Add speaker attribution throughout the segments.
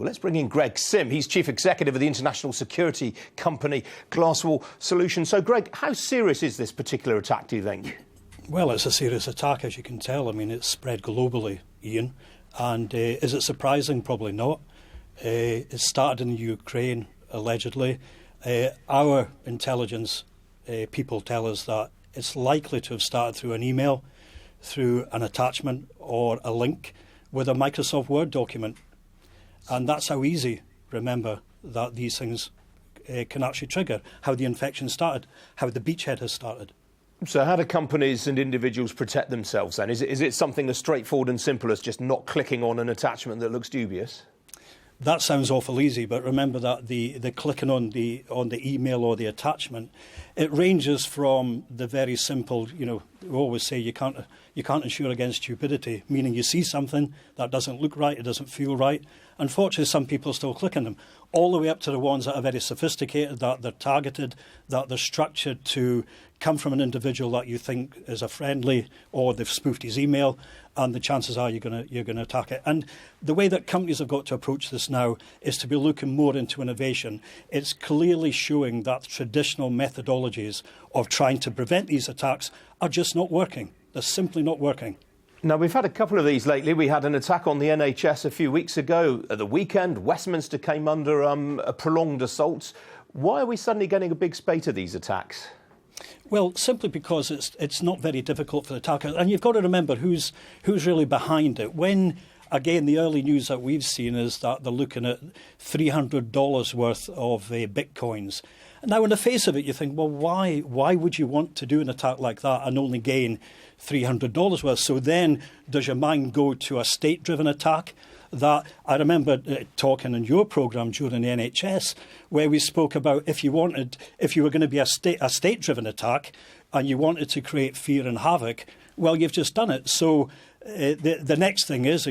Speaker 1: let's bring in Greg Sim. He's Chief Executive of the international security company Glasswall Solutions. So, Greg, how serious is this particular attack, do you think?
Speaker 2: Well, it's a serious attack, as you can tell. I mean, it's spread globally, Ian. And is it surprising? Probably not. It started in Ukraine, allegedly. Our intelligence people tell us that it's likely to have started through an email, through an attachment or a link with a Microsoft Word document. And that's how easy, remember, that these things can actually trigger, how the infection started, how the beachhead has started.
Speaker 1: So how do companies and individuals protect themselves then? Is it something as straightforward and simple as just not clicking on an attachment that looks dubious?
Speaker 2: That sounds awful easy, but remember that the clicking on the email or the attachment, it ranges from the very simple, we always say you can't insure against stupidity, meaning you see something that doesn't look right, it doesn't feel right. Unfortunately, some people still click on them, all the way up to the ones that are very sophisticated, that they're targeted, that they're structured to come from an individual that you think is a friendly, or they've spoofed his email, and the chances are you're going to attack it. And the way that companies have got to approach this now is to be looking more into innovation. It's clearly showing that traditional methodologies of trying to prevent these attacks are just not working. They're simply not working.
Speaker 1: Now, we've had a couple of these lately. We had an attack on the NHS a few weeks ago. At the weekend, Westminster came under a prolonged assault. Why are we suddenly getting a big spate of these attacks?
Speaker 2: Well, simply because it's not very difficult for the attacker. And you've got to remember who's really behind it. When, again, the early news that we've seen is that they're looking at $300 worth of bitcoins. Now, in the face of it, you think, well, why would you want to do an attack like that and only gain $300 worth? So then does your mind go to a state-driven attack? That I remember talking in your programme during the NHS, where we spoke about if you were going to be a state-driven attack and you wanted to create fear and havoc, well, you've just done it. So the next thing is,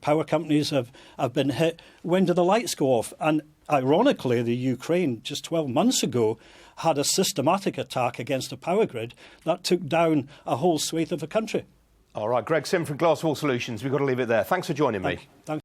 Speaker 2: power companies have been hit. When do the lights go off? And ironically, the Ukraine just 12 months ago had a systematic attack against a power grid that took down a whole swathe of a country.
Speaker 1: All right, Greg Sim from Glasswall Solutions. We've got to leave it there. Thanks for joining me.
Speaker 2: Thanks.